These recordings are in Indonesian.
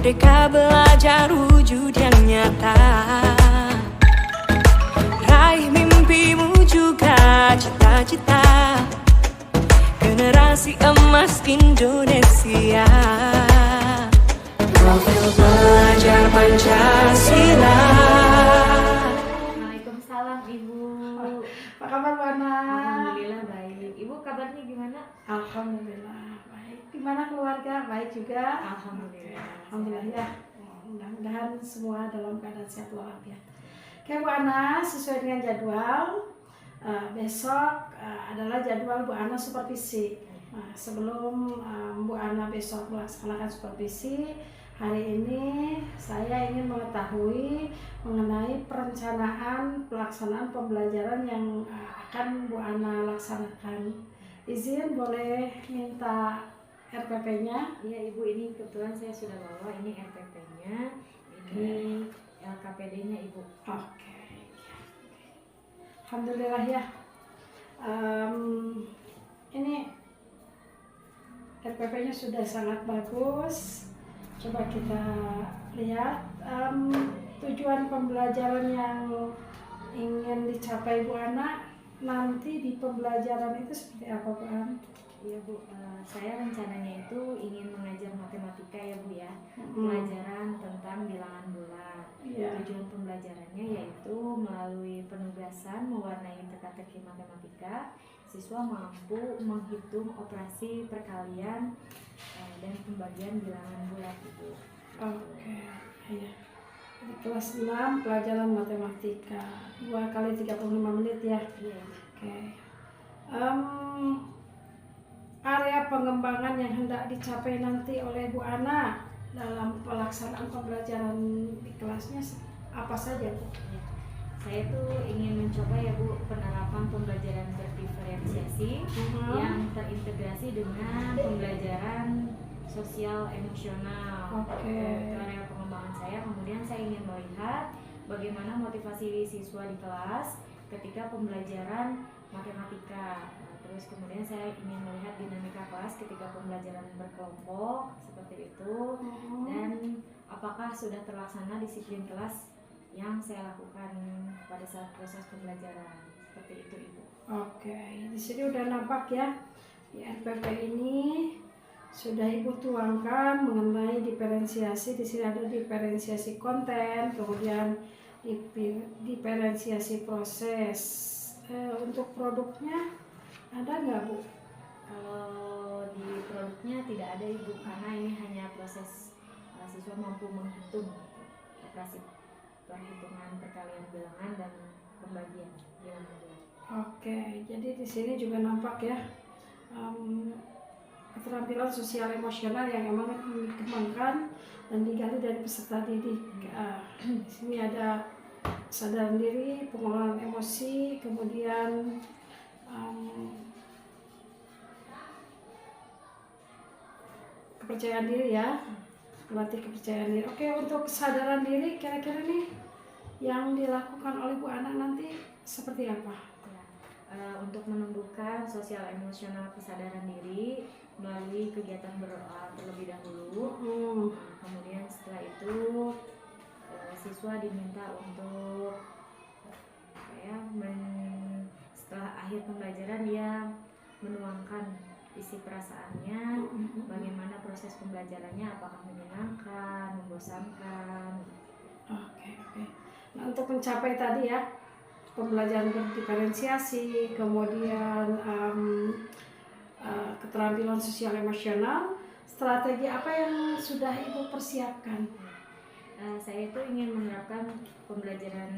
Merdeka belajar wujud yang nyata. Raih mimpimu juga cita-cita. Generasi emas Indonesia. Profil belajar Pancasila. Waalaikumsalam Ibu. Apa kabar Bu Ana? Alhamdulillah baik. Ibu kabarnya gimana? Alhamdulillah baik. Gimana keluarga? Baik juga? Alhamdulillah. Alhamdulillah ya. Mudah-mudahan semua dalam keadaan sehat walafiat. Oke Bu Ana, sesuai dengan jadwal, besok adalah jadwal Bu Ana supervisi. Sebelum Bu Ana besok melaksanakan supervisi, hari ini saya ingin mengetahui mengenai perencanaan pelaksanaan pembelajaran yang akan Bu Ana laksanakan. Izin boleh minta RPP-nya? Iya Ibu, ini kebetulan saya sudah bawa ini RPP-nya, ini LKPD-nya Ibu. Oke. Alhamdulillah ya. Ini RPP-nya sudah sangat bagus. Coba kita lihat tujuan pembelajaran yang ingin dicapai Bu Ana nanti di pembelajaran itu seperti apa Bu Ana? Iya Bu, saya rencananya itu ingin mengajar matematika ya Bu ya, pelajaran tentang bilangan bulat. Tujuan pembelajarannya yaitu melalui penugasan mewarnai teka-teki matematika, siswa mampu menghitung operasi perkalian dan pembagian bilangan bulat itu. Oke, iya. Di kelas 6 pelajaran matematika 2 kali 35 menit ya. Iya. Oke. Area pengembangan yang hendak dicapai nanti oleh Bu Ana dalam pelaksanaan pembelajaran di kelasnya apa saja Bu? Ya. Saya tuh ingin mencoba ya Bu penerapan pembelajaran berdiferensiasi yang terintegrasi dengan pembelajaran sosial emosional. Oke. Itu area pengembangan saya. Kemudian saya ingin melihat bagaimana motivasi siswa di kelas ketika pembelajaran matematika. Terus kemudian saya ingin melihat dinamika kelas ketika pembelajaran berkelompok seperti itu, dan apakah sudah terlaksana disiplin kelas yang saya lakukan pada saat proses pembelajaran seperti itu Ibu. Oke, di sini udah nampak ya di RPP ini sudah Ibu tuangkan mengenai diferensiasi. Di sini ada diferensiasi konten, kemudian diferensiasi proses. Untuk produknya ada nggak Bu? Kalau di produknya tidak ada Ibu, karena ini hanya proses siswa mampu menghitung operasi perhitungan perkalian bilangan dan pembagian bilangan bulat. Oke, jadi di sini juga nampak ya keterampilan sosial emosional yang emang dikembangkan dan digali dari peserta didik. Di sini ada kesadaran diri, pengelolaan emosi, kemudian kepercayaan diri ya, melatih kepercayaan diri. Oke, untuk kesadaran diri kira-kira nih yang dilakukan oleh Bu Ana nanti seperti apa? Untuk menumbuhkan sosial emosional kesadaran diri melalui kegiatan berdoa terlebih dahulu. Kemudian setelah itu siswa diminta untuk setelah akhir pembelajaran dia menuangkan isi perasaannya, bagaimana proses pembelajarannya, apakah menyenangkan, membosankan. Oke. Nah, untuk mencapai tadi ya pembelajaran berdiferensiasi, kemudian keterampilan sosial emosional, strategi apa yang sudah Ibu persiapkan? Saya itu ingin menerapkan pembelajaran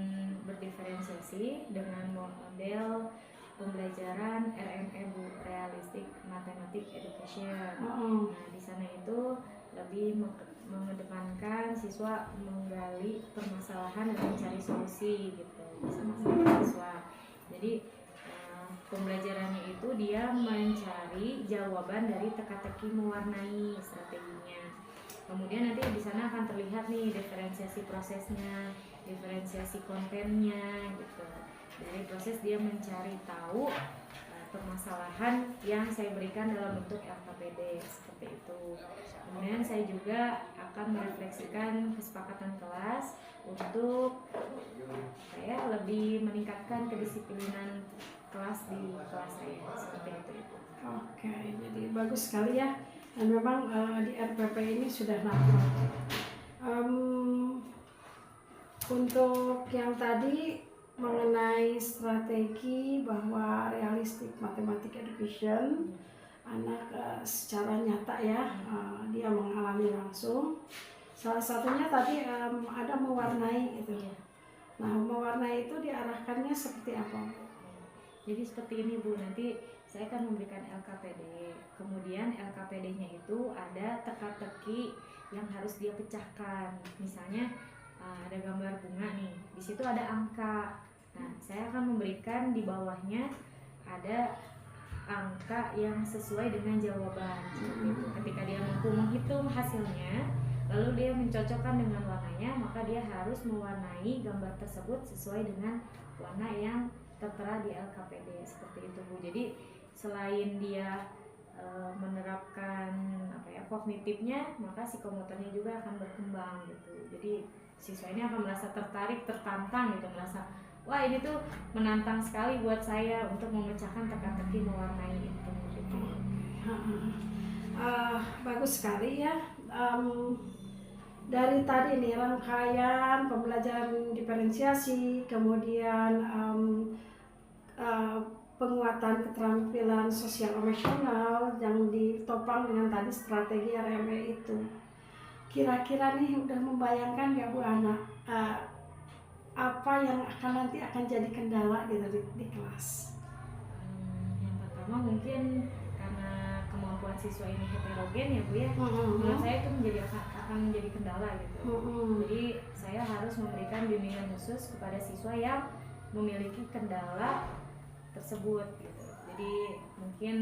berdiferensiasi dengan model pembelajaran RME Bu, Realistic Mathematics Education. Nah, di sana itu lebih mengedepankan siswa menggali permasalahan dan mencari solusi gitu bersama-sama siswa. Jadi pembelajarannya itu dia mencari jawaban dari teka-teki mewarnai strateginya. Kemudian nanti di sana akan terlihat nih diferensiasi prosesnya, diferensiasi kontennya gitu. Dari proses dia mencari tahu permasalahan yang saya berikan dalam bentuk LKPD seperti itu. Kemudian saya juga akan merefleksikan kesepakatan kelas untuk saya lebih meningkatkan kedisiplinan kelas di kelas saya seperti itu. Oke, jadi bagus sekali ya. Dan memang di RPP ini sudah nampak. Untuk yang tadi mengenai strategi bahwa realistic mathematics education, anak secara nyata ya dia mengalami langsung. Salah satunya tadi ada mewarnai gitu ya. Nah, mewarnai itu diarahkannya seperti apa, Bu? Jadi seperti ini, Bu, nanti saya akan memberikan LKPD. Kemudian LKPD-nya itu ada teka-teki yang harus dia pecahkan. Misalnya ada gambar bunga nih, di situ ada angka. Nah, saya akan memberikan di bawahnya ada angka yang sesuai dengan jawaban. Ketika dia mampu menghitung hasilnya, lalu dia mencocokkan dengan warnanya, maka dia harus mewarnai gambar tersebut sesuai dengan warna yang tertera di LKPD seperti itu, Bu. Jadi selain dia menerapkan kognitifnya, maka psikomotornya juga akan berkembang gitu. Jadi siswa ini akan merasa tertarik, tertantang gitu, merasa wah ini tuh menantang sekali buat saya untuk memecahkan teka-teki mewarnai itu. Gitu. Bagus sekali ya. Dari tadi nih rangkaian pembelajaran diferensiasi, kemudian penguatan keterampilan sosial emosional yang ditopang dengan tadi strategi RME itu. Kira-kira nih udah membayangkan nggak Bu Ana apa yang nanti akan jadi kendala gitu di kelas? Yang pertama mungkin karena kemampuan siswa ini heterogen ya, Bu ya. Menurut saya itu akan menjadi kendala gitu. Jadi saya harus memberikan bimbingan khusus kepada siswa yang memiliki kendala tersebut gitu. Jadi mungkin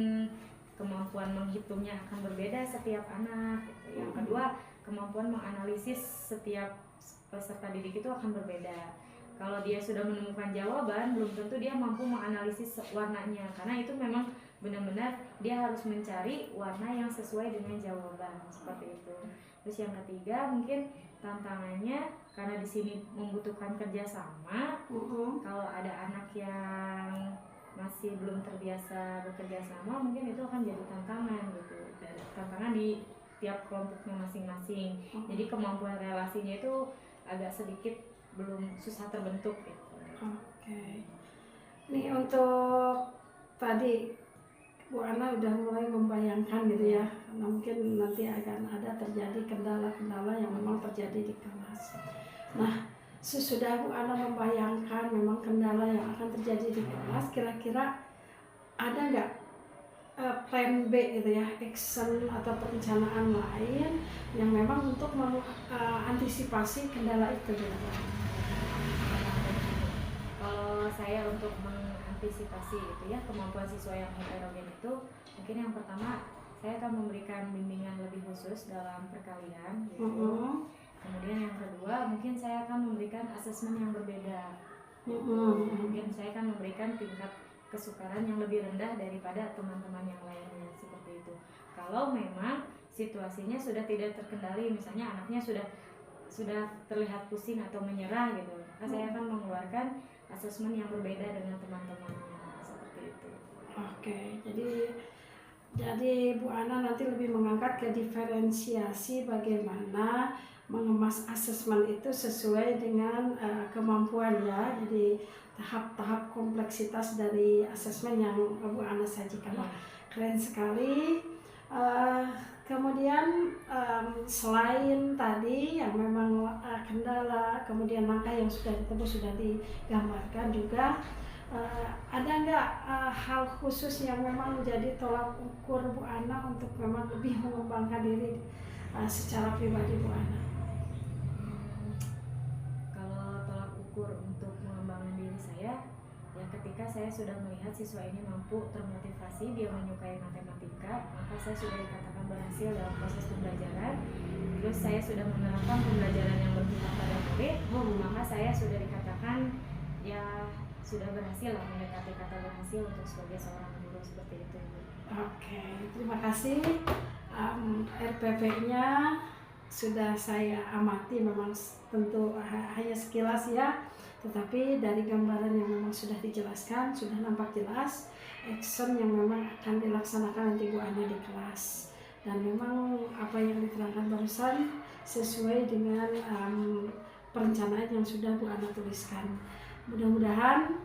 kemampuan menghitungnya akan berbeda setiap anak gitu. Yang kedua, kemampuan menganalisis setiap peserta didik itu akan berbeda. Kalau dia sudah menemukan jawaban, belum tentu dia mampu menganalisis warnanya, karena itu memang benar-benar dia harus mencari warna yang sesuai dengan jawaban seperti itu. Terus yang ketiga mungkin tantangannya karena di sini membutuhkan kerjasama. Kalau ada anak yang masih belum terbiasa bekerja sama, mungkin itu akan jadi tantangan gitu. Dan tantangan di tiap kelompoknya masing-masing. Jadi kemampuan relasinya itu agak sedikit belum susah terbentuk gitu. Oke. Nih untuk tadi Bu Ana udah mulai membayangkan gitu ya, mungkin nanti akan ada terjadi kendala-kendala yang memang terjadi di kelas. Nah, sesudah Bu Ana membayangkan memang kendala yang akan terjadi di kelas, kira-kira ada nggak plan B gitu ya, action atau perencanaan lain yang memang untuk mengantisipasi kendala itu gitu? Kalau saya untuk mengantisipasi itu ya kemampuan siswa yang heterogen itu, mungkin yang pertama saya akan memberikan bimbingan lebih khusus dalam perkalian gitu. Kemudian yang kedua mungkin saya akan memberikan asesmen yang berbeda. Mungkin saya akan memberikan tingkat kesukaran yang lebih rendah daripada teman-teman yang lainnya seperti itu. Kalau memang situasinya sudah tidak terkendali, misalnya anaknya sudah terlihat pusing atau menyerah gitu, maka saya akan mengeluarkan asesmen yang berbeda dengan teman-temannya seperti itu. Oke, jadi Bu Ana nanti lebih mengangkat ke diferensiasi bagaimana mengemas asesmen itu sesuai dengan kemampuan ya. Jadi tahap-tahap kompleksitas dari asesmen yang Bu Ana sajikan. Keren sekali. Kemudian selain tadi yang memang kendala, kemudian langkah yang sudah ditempuh sudah digambarkan juga, ada nggak hal khusus yang memang menjadi tolak ukur Bu Ana untuk memang lebih mengembangkan diri secara pribadi Bu Ana? Kalau tolak ukur untuk mengembangkan diri saya, ya ketika saya sudah melihat siswa ini mampu termotivasi, dia menyukai matematika, maka saya sudah dikatakan berhasil dalam proses pembelajaran. Terus saya sudah menerapkan pembelajaran yang berpihak pada murid, maka saya sudah dikatakan ya sudah berhasil lah mendekati kata berhasil untuk sebagai seorang guru seperti itu. Oke, terima kasih. RPP-nya sudah saya amati, memang tentu hanya sekilas ya, tetapi dari gambaran yang memang sudah dijelaskan sudah nampak jelas action yang memang akan dilaksanakan nanti Bu Ana di kelas, dan memang apa yang diterangkan barusan sesuai dengan perencanaan yang sudah Bu Ana tuliskan. Mudah-mudahan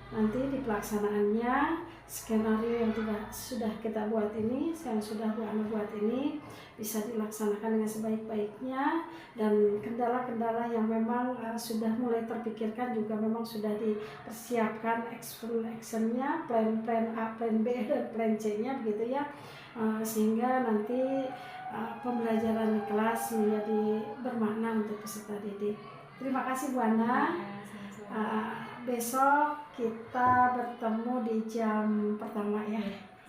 nanti di pelaksanaannya skenario yang sudah kita buat ini, yang sudah Bu Ana buat ini bisa dilaksanakan dengan sebaik-baiknya, dan kendala-kendala yang memang sudah mulai terpikirkan juga memang sudah dipersiapkan actionnya, plan A, plan B, dan plan C-nya begitu ya, sehingga nanti pembelajaran di kelas menjadi bermakna untuk peserta didik. Terima kasih Bu Ana. Besok kita bertemu di jam pertama ya.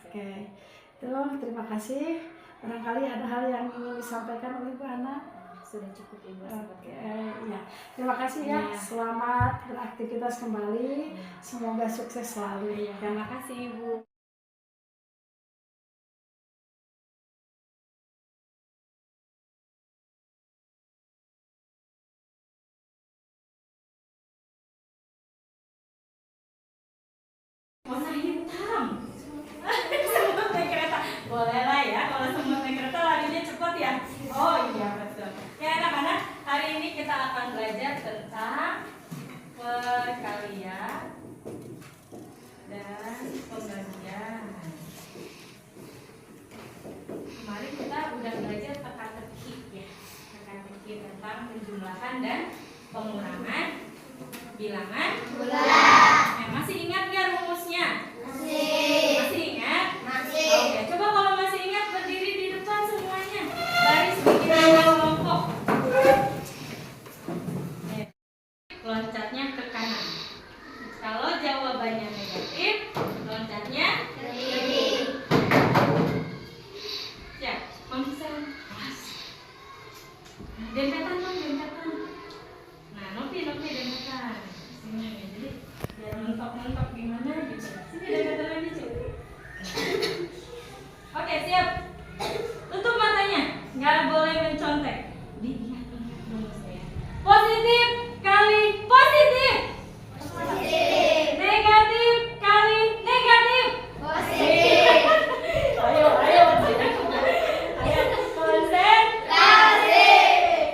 Oke. Itu terima kasih. Barangkali ada hal yang ingin disampaikan oleh Bu Ana. Sudah cukup Ibu. Oke, ya. Terima kasih ya. Selamat beraktivitas kembali. Semoga sukses selalu. Terima kasih Ibu. Warna hitam. Semut naik kereta. Boleh lah ya, kalau semut naik kereta larinya cepat ya. Oh iya betul. Ya anak-anak, hari ini kita akan belajar tentang perkalian dan pembagian. Kemarin kita udah belajar teka-teki ya, teka-teki tentang penjumlahan dan pengurangan bilangan bulat. Masih ingat nggak rumusnya? Masih ingat? Oke, coba kalau masih ingat berdiri di depan semuanya. Baris bikin kelompok. Loncatnya ke kanan. Kalau jawabannya negatif, loncatnya ke kiri. Siap? Bisa? Dempetan dong, dempetan. Nah, Novi dempetan. Sini, jadi biar mentok-mentok gimana gitu. Sini dempetan lagi, Cuk. Oke, siap. Tutup matanya, nggak boleh mencontek. Diingat-ingat dulu saya. Positif kali positif. Negatif kali negatif. Ayo, konsentrasi.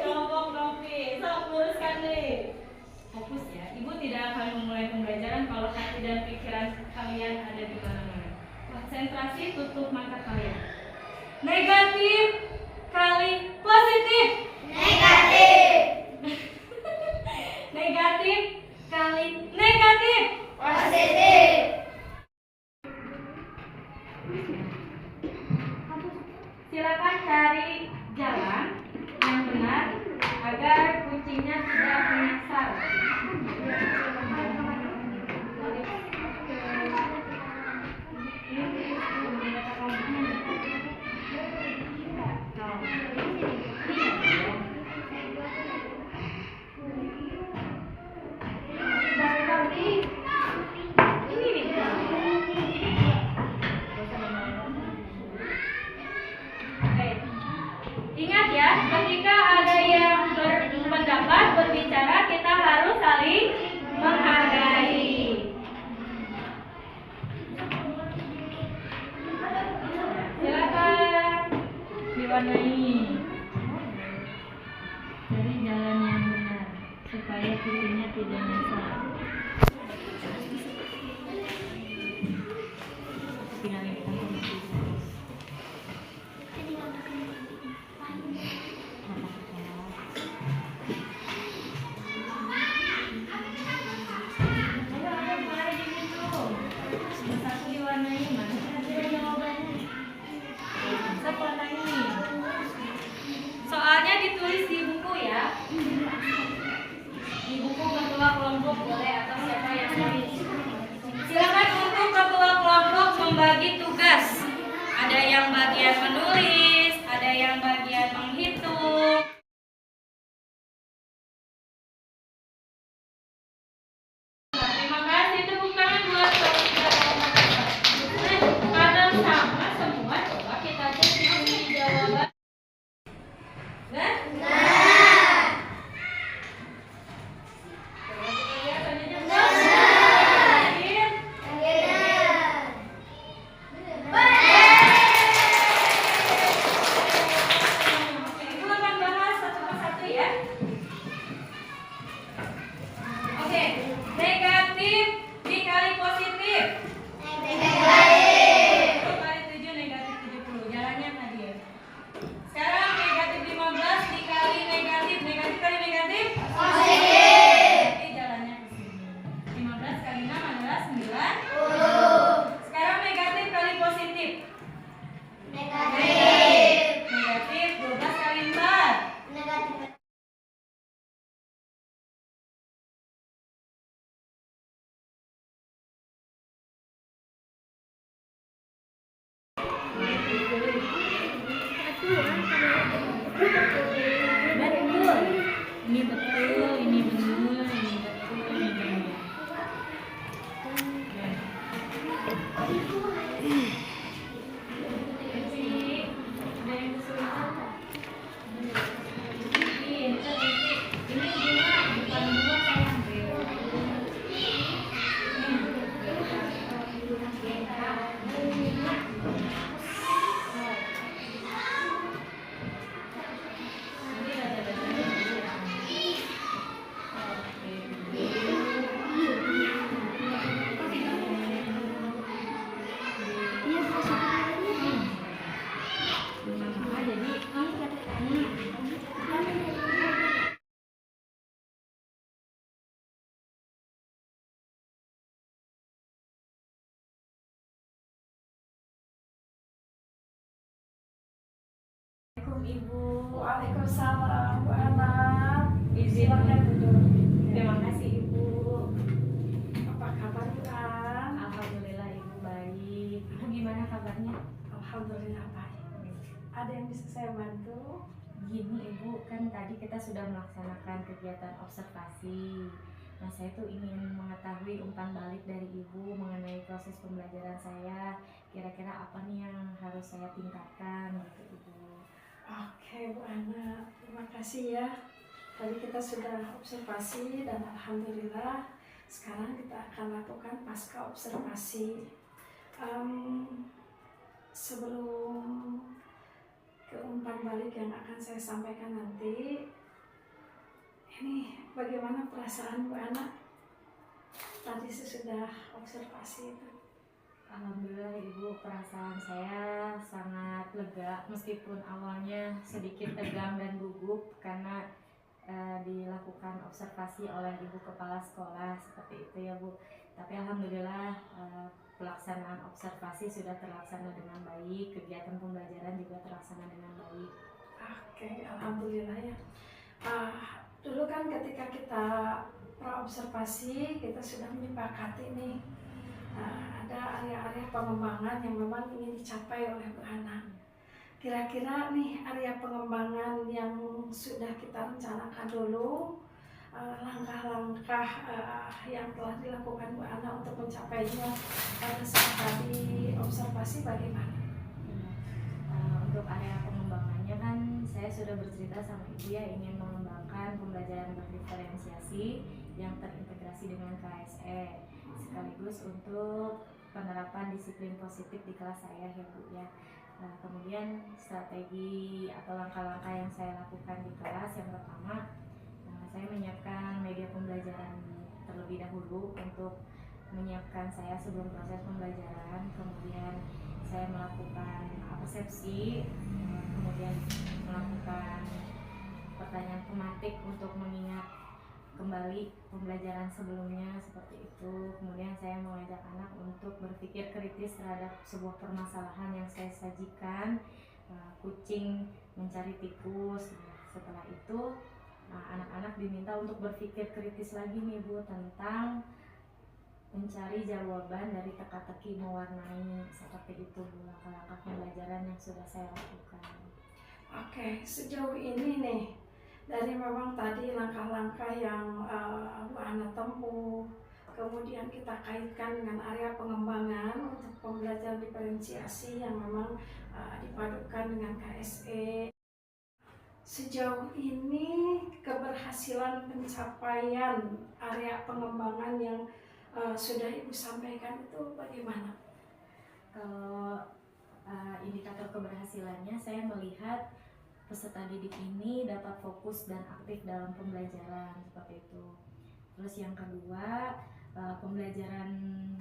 Kelompok Novi, sok luruskan nih. Fokus ya. Ibu tidak akan memulai pembelajaran kalau hati dan pikiran kalian ada di mana-mana. Konsentrasi, tutup mata kalian. Negatif kali positif. Negatif kali negatif. Silakan cari jalan yang benar agar kucingnya tidak menyasar. Ingat ya, ketika ada yang berpendapat, berbicara, kita harus saling menghargai. Silakan diwarnai. Cari jalan yang benar supaya kucingnya tidak nyasar. Tinggalin kita. Soalnya ditulis di buku ya. Di buku ketua kelompok boleh atau siapa yang tulis. Silakan untuk ketua kelompok membagi tugas. Ada yang bagian menulis, ada yang bagian menghitung. Terima kasih. Betul. Ini betul, ini benar, ini betul, ini benar. Assalamualaikum Ibu. Waalaikumsalam Bu Ana. Izin. Silakan duduk. Terima kasih Ibu. Apa kabar Bu An? Alhamdulillah Ibu baik. Ibu gimana kabarnya? Alhamdulillah baik. Ada yang bisa saya bantu? Gini Ibu, kan tadi kita sudah melaksanakan kegiatan observasi. Nah saya tuh ingin mengetahui umpan balik dari Ibu mengenai proses pembelajaran saya. Kira-kira apa nih yang harus saya tingkatkan gitu Ibu. Oke Bu Ana, terima kasih ya. Tadi kita sudah observasi dan alhamdulillah sekarang kita akan lakukan pasca observasi. Sebelum ke umpan balik yang akan saya sampaikan nanti, ini bagaimana perasaan Bu Ana tadi sesudah observasi itu? Alhamdulillah Ibu, perasaan saya sangat lega meskipun awalnya sedikit tegang dan gugup karena dilakukan observasi oleh Ibu Kepala Sekolah seperti itu ya Bu. Tapi alhamdulillah pelaksanaan observasi sudah terlaksana dengan baik, kegiatan pembelajaran juga terlaksana dengan baik. Oke, alhamdulillah ya. Dulu kan ketika kita pra-observasi kita sudah menyepakati nih ada area-area pengembangan yang memang ingin dicapai oleh Bu Ana. Kira-kira nih area pengembangan yang sudah kita rencanakan dulu, langkah-langkah yang telah dilakukan Bu Ana untuk mencapainya pada saat tadi observasi bagaimana? Untuk area pengembangannya kan saya sudah bercerita sama Ibu ya ingin mengembangkan pembelajaran berdiferensiasi yang terintegrasi dengan KSE sekaligus untuk penerapan disiplin positif di kelas saya ya Bu ya. Kemudian strategi atau langkah-langkah yang saya lakukan di kelas yang pertama saya menyiapkan media pembelajaran terlebih dahulu untuk menyiapkan saya sebelum proses pembelajaran. Kemudian saya melakukan persepsi, kemudian melakukan pertanyaan tematik untuk mengingat kembali pembelajaran sebelumnya seperti itu. Kemudian saya mengajak anak untuk berpikir kritis terhadap sebuah permasalahan yang saya sajikan, kucing mencari tikus. Setelah itu anak-anak diminta untuk berpikir kritis lagi nih Bu tentang mencari jawaban dari teka-teki mewarnai seperti itu Bu langkah-langkah pembelajaran yang sudah saya lakukan. Oke, sejauh ini nih dari memang tadi langkah-langkah yang Bu Ana tempuh, kemudian kita kaitkan dengan area pengembangan untuk pembelajaran diferensiasi yang memang dipadukan dengan KSE. Sejauh ini keberhasilan pencapaian area pengembangan yang sudah Ibu sampaikan itu bagaimana? Kalau indikator keberhasilannya saya melihat peserta didik ini dapat fokus dan aktif dalam pembelajaran seperti itu. Terus yang kedua, pembelajaran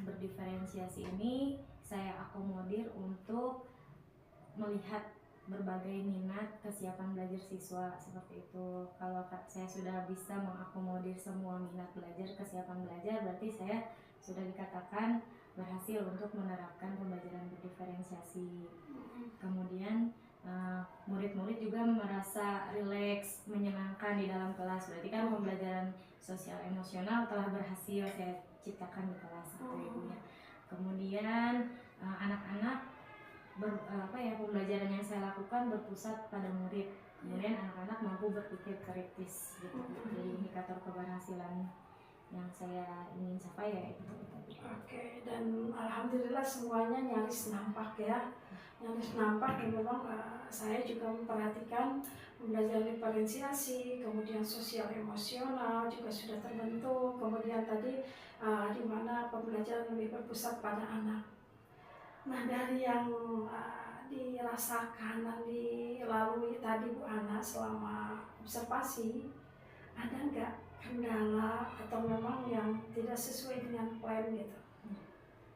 berdiferensiasi ini saya akomodir untuk melihat berbagai minat kesiapan belajar siswa seperti itu. Kalau saya sudah bisa mengakomodir semua minat belajar, kesiapan belajar, berarti saya sudah dikatakan berhasil untuk menerapkan pembelajaran berdiferensiasi. Kemudian murid-murid juga merasa rileks, menyenangkan di dalam kelas. Berarti kan pembelajaran sosial emosional telah berhasil saya ciptakan di kelas itu Ibu ya. Kemudian anak-anak pembelajaran yang saya lakukan berpusat pada murid, kemudian anak-anak mampu berpikir kritis gitu. Jadi indikator keberhasilan yang saya ingin capai ya itu. Oke, dan alhamdulillah semuanya nyaris nampak ya, nyaris nampak. Dan memang saya juga memperhatikan pembelajaran diferensiasi, kemudian sosial emosional juga sudah terbentuk, kemudian tadi di mana pembelajaran lebih berpusat pada anak. Nah, dari yang dirasakan dan dilalui tadi Bu Ana selama observasi, ada nggak kendala atau memang yang tidak sesuai dengan plan gitu?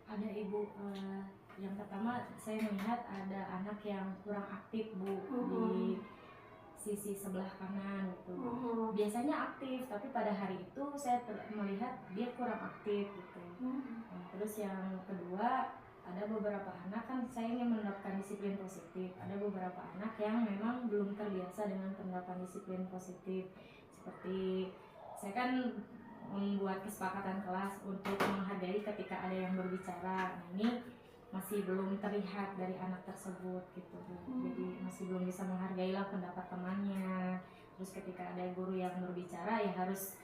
Ada Ibu, yang pertama saya melihat ada anak yang kurang aktif Bu di sisi sebelah kanan gitu. Biasanya aktif, tapi pada hari itu saya melihat dia kurang aktif gitu. Nah, terus yang kedua, ada beberapa anak, kan saya ingin menerapkan disiplin positif. Ada beberapa anak yang memang belum terbiasa dengan penerapan disiplin positif. Seperti saya kan membuat kesepakatan kelas untuk menghargai ketika ada yang berbicara. Nah, ini masih belum terlihat dari anak tersebut gitu. Jadi masih belum bisa menghargailah pendapat temannya. Terus ketika ada guru yang berbicara ya harus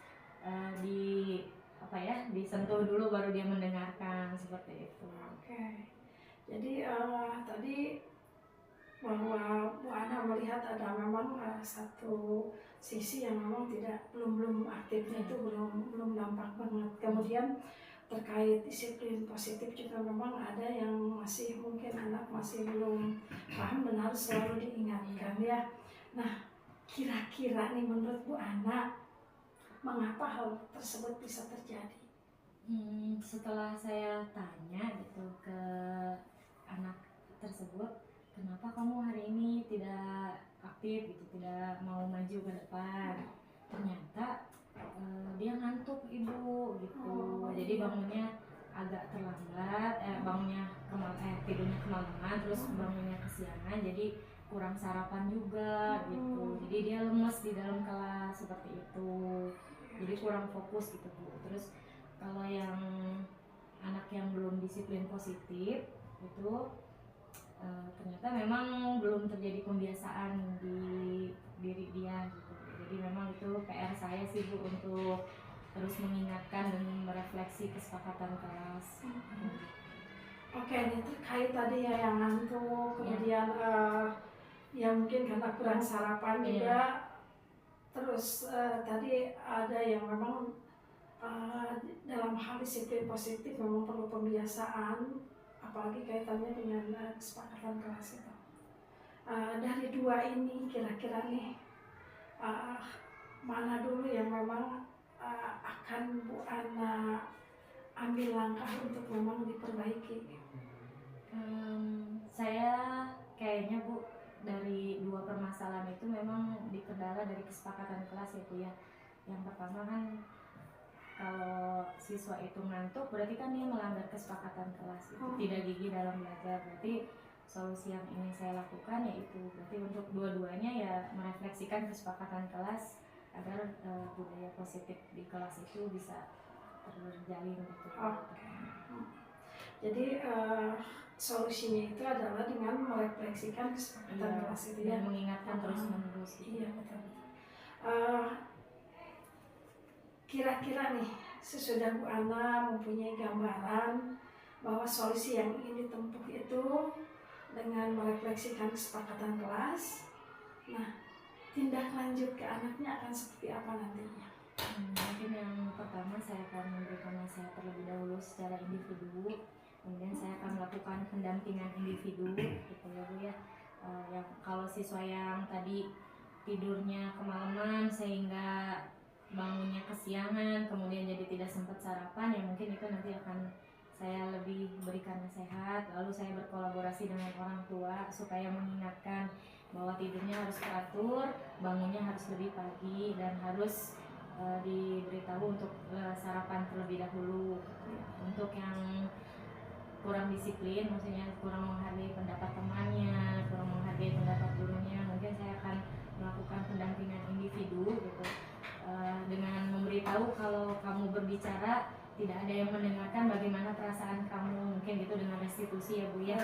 disentuh dulu baru dia mendengarkan, seperti itu. Oke. Jadi tadi bahwa Bu Ana melihat ada memang satu sisi yang memang belum aktifnya itu belum nampak banget. Kemudian terkait disiplin positif juga memang ada yang masih mungkin anak masih belum paham dan harus selalu diingatkan ya. Nah, kira-kira nih menurut Bu Ana, mengapa hal tersebut bisa terjadi? Setelah saya tanya gitu ke anak tersebut, kenapa kamu hari ini tidak aktif gitu, tidak mau maju ke depan? Ternyata dia ngantuk Ibu gitu. Jadi bangunnya agak terlambat, tidurnya kemalaman, terus bangunnya kesiangan, jadi kurang sarapan juga gitu. Jadi dia lemes di dalam kelas seperti itu. Jadi kurang fokus gitu Bu. Terus kalau yang anak yang belum disiplin positif itu ternyata memang belum terjadi pembiasaan di diri dia gitu. Jadi memang itu PR saya sih Bu untuk terus mengingatkan dan merefleksi kesepakatan kelas. Oke, ini terkait tadi ya yang ngantuk, kemudian ya mungkin karena kurang sarapan juga. Terus tadi ada yang memang dalam hal disiplin positif memang perlu pembiasaan, apalagi kaitannya dengan kesepakatan kelas itu. Dari dua ini kira-kira nih mana dulu yang memang akan Bu Ana ambil langkah untuk memang diperbaiki? Saya kayaknya Bu, dari dua permasalahan itu memang dikendala dari kesepakatan kelas ya Bu ya. Yang pertama kan kalau siswa itu ngantuk berarti kan dia melanggar kesepakatan kelas itu, tidak gigih dalam belajar. Berarti solusi yang ingin saya lakukan yaitu berarti untuk dua-duanya ya merefleksikan kesepakatan kelas agar budaya positif di kelas itu bisa terjalin gitu. Oke. Jadi solusinya itu adalah dengan merefleksikan kesepakatan kelas itu ya, mengingatkan terus-menerus. Iya betul. Kira-kira nih sesudah Bu Ana mempunyai gambaran bahwa solusi yang ingin ditempuh itu dengan merefleksikan kesepakatan kelas, nah tindak lanjut ke anaknya akan seperti apa nantinya? Mungkin yang pertama saya akan memberikan nasihat terlebih dahulu secara individu, kemudian saya akan melakukan pendampingan individu gitu ya Bu ya. Yang kalau siswa yang tadi tidurnya kemalaman sehingga bangunnya kesiangan, kemudian jadi tidak sempat sarapan, ya mungkin itu nanti akan saya lebih berikan nasihat, lalu saya berkolaborasi dengan orang tua supaya mengingatkan bahwa tidurnya harus teratur, bangunnya harus lebih pagi, dan harus diberitahu untuk sarapan terlebih dahulu. Untuk yang kurang disiplin, maksudnya kurang menghargai pendapat temannya, kurang menghargai pendapat gurunya, mungkin saya akan melakukan pendampingan individu gitu, dengan memberitahu kalau kamu berbicara tidak ada yang mendengarkan, bagaimana perasaan kamu, mungkin gitu, dengan restitusi ya Bu ya.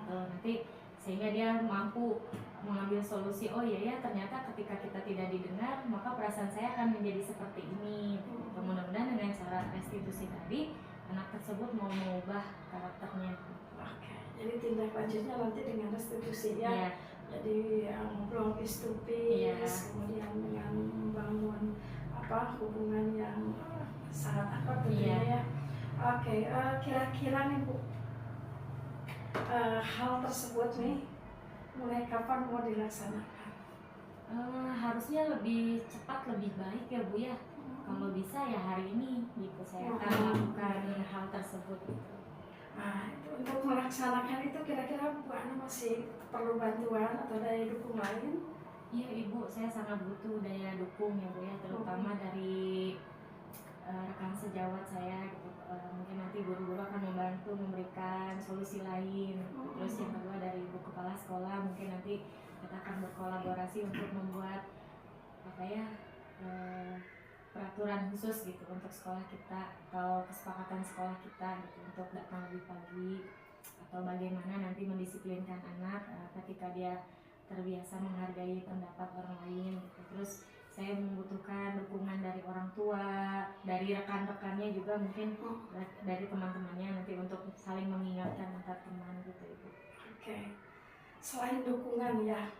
gitu. Nanti sehingga dia mampu mengambil solusi, oh iya ya ternyata ketika kita tidak didengar maka perasaan saya akan menjadi seperti ini gitu. Mudah-mudahan dengan cara restitusi tadi anak tersebut mau mengubah karakternya. Oke, jadi tindak lanjutnya nanti dengan restitusi ya. Iya. Jadi ngobrol face to face, Iya. kemudian dengan membangun hubungan yang sangat akrab tentunya Iya. ya. Oke, kira-kira nih Bu, hal tersebut nih mulai kapan mau dilaksanakan? Harusnya lebih cepat lebih baik ya Bu ya. Kalau bisa ya hari ini gitu saya akan melakukan hal tersebut gitu. Nah, itu untuk melaksanakan itu kira-kira Bu Ana masih perlu bantuan atau daya dukung lain? Iya Ibu, saya sangat butuh daya dukung ya Bu ya, terutama dari rekan sejawat saya gitu. Mungkin nanti guru-guru akan membantu memberikan solusi lain. Terus yang kedua dari Ibu Kepala Sekolah, mungkin nanti kita akan berkolaborasi untuk membuat peraturan khusus gitu untuk sekolah kita atau kesepakatan sekolah kita gitu untuk datang lebih pagi atau bagaimana nanti mendisiplinkan anak ketika dia terbiasa menghargai pendapat orang lain gitu. Terus saya membutuhkan dukungan dari orang tua, dari rekan-rekannya juga mungkin dari teman-temannya nanti untuk saling mengingatkan antar teman gitu Ibu. Oke. Selain dukungan ya,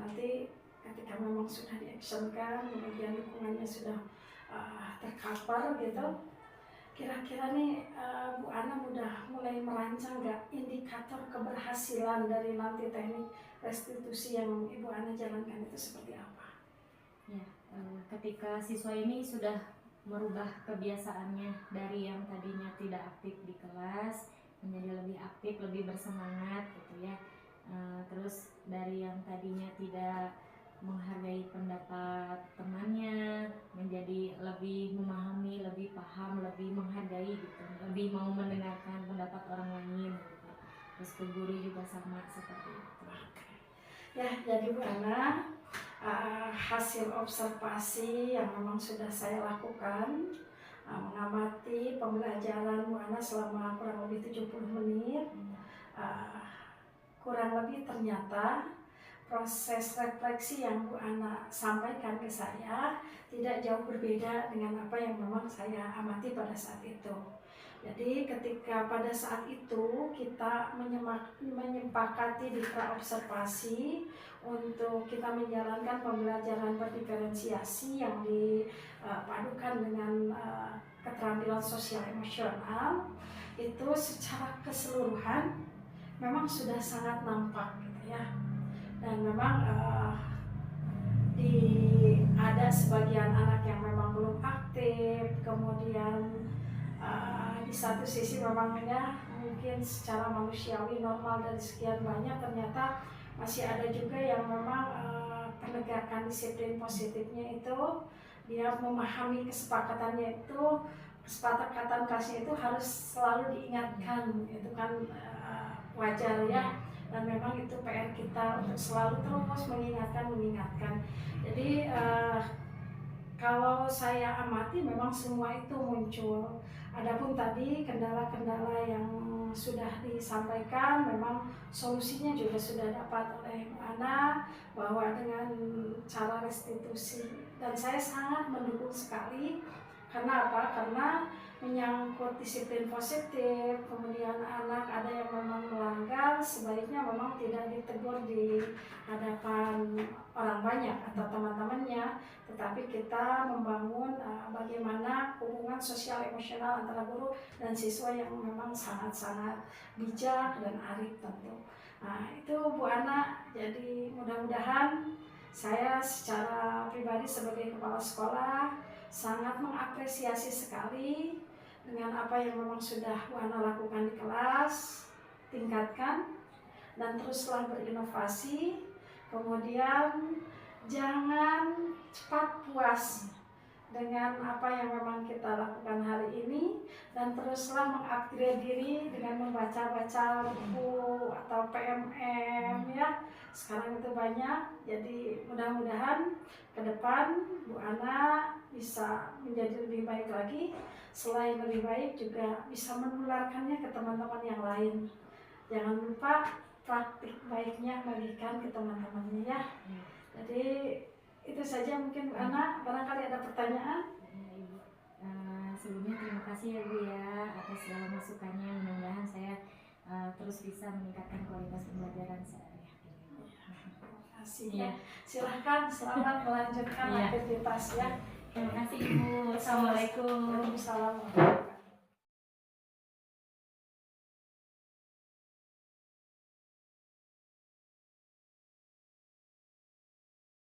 nanti ketika memang sudah di-actionkan, kemudian dukungannya sudah tercover gitu, kira-kira nih Bu Ana udah mulai merancang nggak indikator keberhasilan dari nanti teknik restitusi yang Ibu Ana jalankan itu seperti apa? Ya, ketika siswa ini sudah merubah kebiasaannya dari yang tadinya tidak aktif di kelas menjadi lebih aktif, lebih bersemangat gitu ya. Terus dari yang tadinya tidak menghargai pendapat temannya menjadi lebih memahami, lebih paham, lebih menghargai gitu, lebih mau mendengarkan pendapat orang lain gitu. Terus ke guru juga sama seperti itu. Ya, jadi Bu Ana, hasil observasi yang memang sudah saya lakukan, mengamati pembelajaran Bu Ana selama kurang lebih 70 menit, kurang lebih ternyata proses refleksi yang Bu Ana sampaikan ke saya tidak jauh berbeda dengan apa yang memang saya amati pada saat itu. Jadi ketika pada saat itu kita menyepakati di observasi untuk kita menjalankan pembelajaran berdiferensiasi yang dipadukan dengan keterampilan sosial emosional, itu secara keseluruhan memang sudah sangat nampak gitu ya. Dan memang ada sebagian anak yang memang belum aktif, kemudian di satu sisi memang ya mungkin secara manusiawi normal dari sekian banyak, ternyata masih ada juga yang memang penegakan disiplin positifnya itu dia memahami kesepakatannya itu, kesepakatan kelasnya itu harus selalu diingatkan, itu kan wajar ya. Dan memang itu PR kita untuk selalu terus mengingatkan. Jadi kalau saya amati memang semua itu muncul. Adapun tadi kendala-kendala yang sudah disampaikan memang solusinya juga sudah dapat oleh Bu Ana bahwa dengan cara restitusi, dan saya sangat mendukung sekali. Karena apa? Karena menyangkut disiplin positif, kemudian anak ada yang memang melanggar, sebaiknya memang tidak ditegur di hadapan orang banyak atau teman-temannya, tetapi kita membangun bagaimana hubungan sosial emosional antara guru dan siswa yang memang sangat-sangat bijak dan arif tentu. Nah itu Bu Ana, jadi mudah-mudahan saya secara pribadi sebagai kepala sekolah sangat mengapresiasi sekali dengan apa yang memang sudah Bu Ana lakukan di kelas, tingkatkan dan teruslah berinovasi. Kemudian jangan cepat puas dengan apa yang memang kita lakukan hari ini, dan teruslah mengupgrade diri dengan membaca-baca buku atau PMM ya. Sekarang itu banyak, jadi mudah-mudahan ke depan Bu Ana bisa menjadi lebih baik lagi. Selain lebih baik juga bisa menularkannya ke teman-teman yang lain. Jangan lupa praktik baiknya bagikan ke teman-temannya ya. Jadi itu saja mungkin Bu Ana, barangkali ada pertanyaan. Ibu, sebelumnya terima kasih ya Bu ya atas segala masukannya. Mudah-mudahan saya terus bisa meningkatkan kualitas pembelajaran saya. Terima kasih Iya. ya. Silahkan selamat melanjutkan Iya. aktivitas ya. Terima kasih Ibu. Assalamualaikum. Waalaikumsalam.